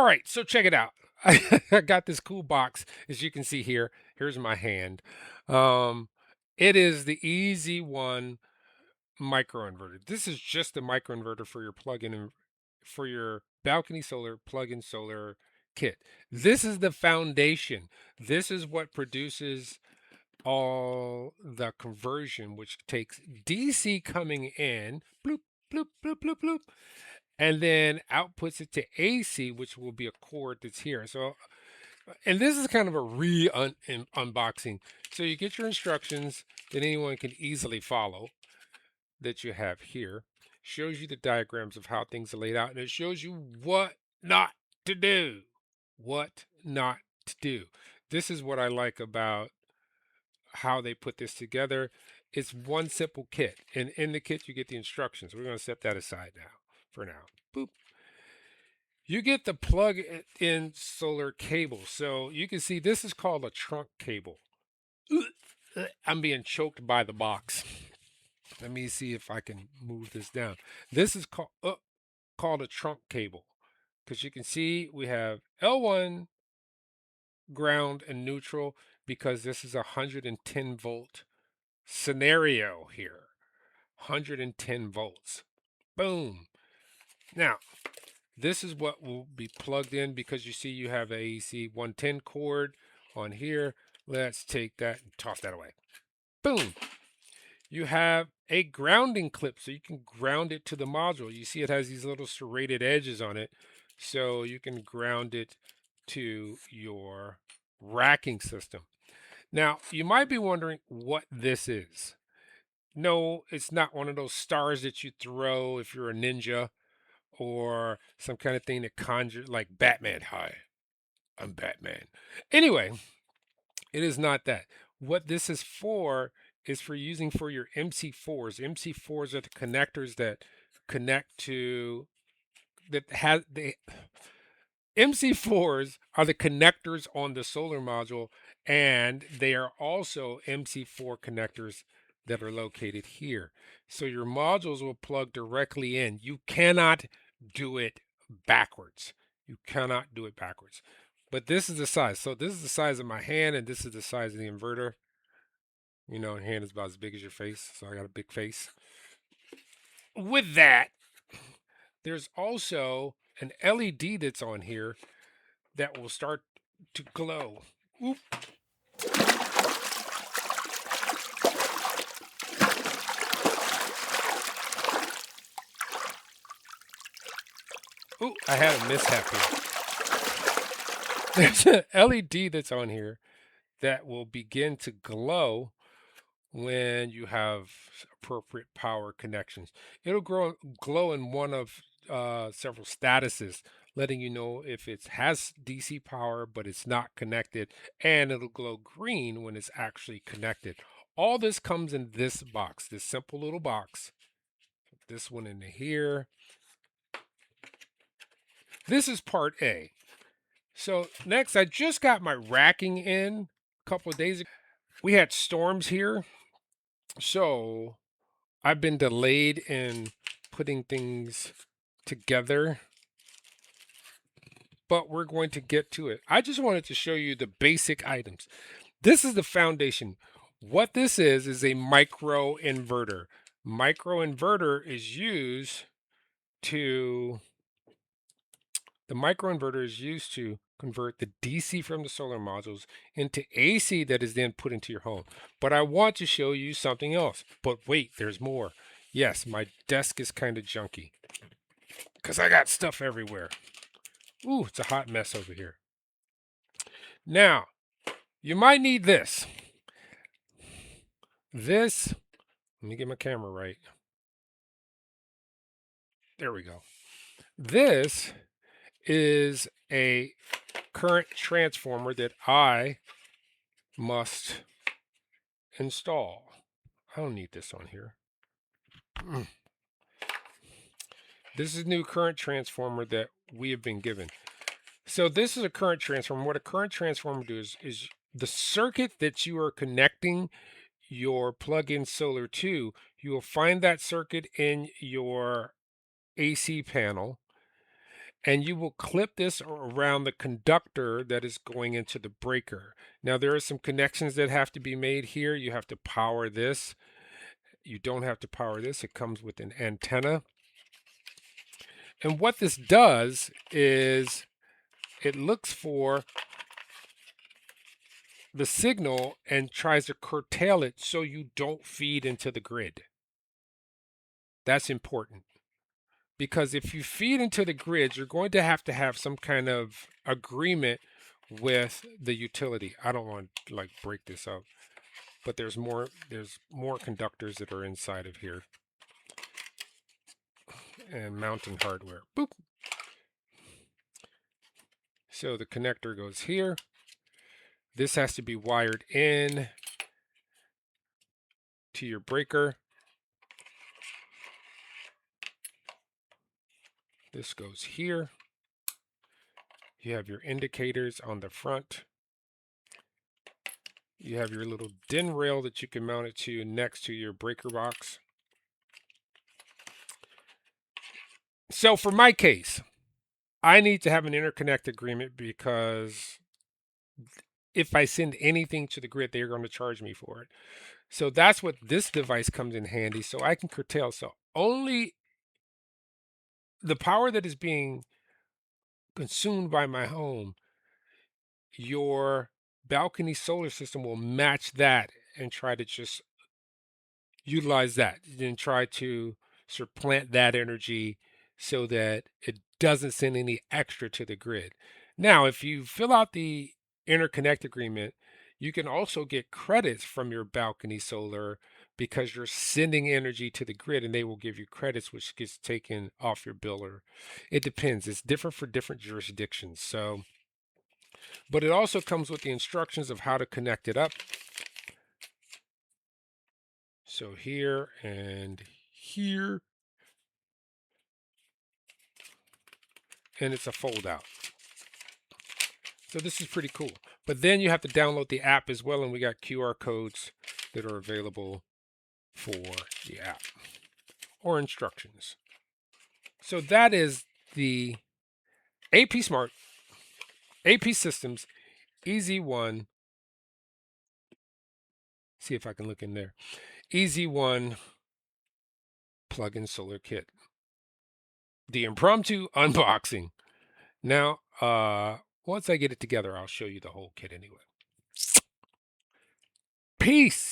right, so check it out. I got this cool box, as you can see here. Here's my hand. Um, it is the EZ1 microinverter. This is just a microinverter for your plug-in for your balcony solar plug-in solar kit. This is the foundation. This is what produces all the conversion, which takes DC coming in, bloop, bloop, bloop, bloop, bloop, and then outputs it to AC, which will be a cord that's here. So, and this is kind of a unboxing. So you get your instructions that anyone can easily follow that you have here. Shows you the diagrams of how things are laid out, and it shows you what not to do. What not to do. This is what I like about how they put this together. It's one simple kit, and in the kit you get the instructions. We're going to set that aside now for now. Boop. You get the plug-in solar cable. So you can see this is called a trunk cable. I'm being choked by the box. Let me see if I can move this down. This is called a trunk cable, because you can see we have L1 ground and neutral, because this is a 110 volt scenario here. 110 volts. Boom. Now, this is what will be plugged in, because you see you have a AC 110 cord on here. Let's take that and toss that away. Boom. You have a grounding clip, so you can ground it to the module. You see it has these little serrated edges on it, so you can ground it to your racking system. Now, you might be wondering what this is. No, it's not one of those stars that you throw if you're a ninja, or some kind of thing that conjures like Batman. Hi, I'm Batman. Anyway, it is not that. What this is for using for your MC4s. MC4s are the connectors that connect to that has the MC4s are the connectors on the solar module, and they are also MC4 connectors that are located here. So your modules will plug directly in. You cannot do it backwards. You cannot do it backwards. But this is the size. So this is the size of my hand, and this is the size of the inverter. You know, hand is about as big as your face, so I got a big face. With that, there's also an LED that's on here that will start to glow. Oop. Ooh, I had a mishap here. There's an LED that's on here that will begin to glow when you have appropriate power connections. It'll glow in one of several statuses, letting you know if it has DC power but it's not connected, and it'll glow green when it's actually connected. All this comes in this box, this simple little box. This one in here. This is part A. So next, I just got my racking in a couple of days ago. We had storms here, so I've been delayed in putting things together, but we're going to get to it. I just wanted to show you the basic items. This is the foundation. What this is a micro-inverter. Micro-inverter is used to The microinverter is used to convert the DC from the solar modules into AC that is then put into your home. But I want to show you something else. But wait, there's more. Yes, my desk is kind of junky because I got stuff everywhere. Ooh, it's a hot mess over here. Now, you might need this. Let me get my camera right. There we go. This is a current transformer that I must install. I don't need this on here. This is a new current transformer that we have been given. So this is a current transformer. What a current transformer does is the circuit that you are connecting your plug-in solar to, you will find that circuit in your AC panel, and you will clip this around the conductor that is going into the breaker. Now there are some connections that have to be made here. You have to power this. You don't have to power this. It comes with an antenna. And what this does is it looks for the signal and tries to curtail it so you don't feed into the grid. That's important because if you feed into the grid, you're going to have some kind of agreement with the utility. I don't want to like break this up, but there's more conductors that are inside of here and mounting hardware. Boop. So the connector goes here. This has to be wired in to your breaker. This goes here. You have your indicators on the front. You have your little DIN rail that you can mount it to next to your breaker box. So for my case, I need to have an interconnect agreement because if I send anything to the grid, they're going to charge me for it. So that's what this device comes in handy. So I can curtail. So only the power that is being consumed by my home, your balcony solar system will match that and try to just utilize that and try to supplant that energy so that it doesn't send any extra to the grid. Now, if you fill out the interconnect agreement, you can also get credits from your balcony solar because you're sending energy to the grid and they will give you credits which gets taken off your bill, or it depends. It's different for different jurisdictions. So, but it also comes with the instructions of how to connect it up. So here and here, and it's a fold out. So this is pretty cool. But then you have to download the app as well, and we got QR codes that are available for the app or instructions. So that is the AP Smart, APsystems EZ1. See if I can look in there. EZ1 plug-in solar kit. The impromptu unboxing. Now, once I get it together, I'll show you the whole kit anyway. Peace.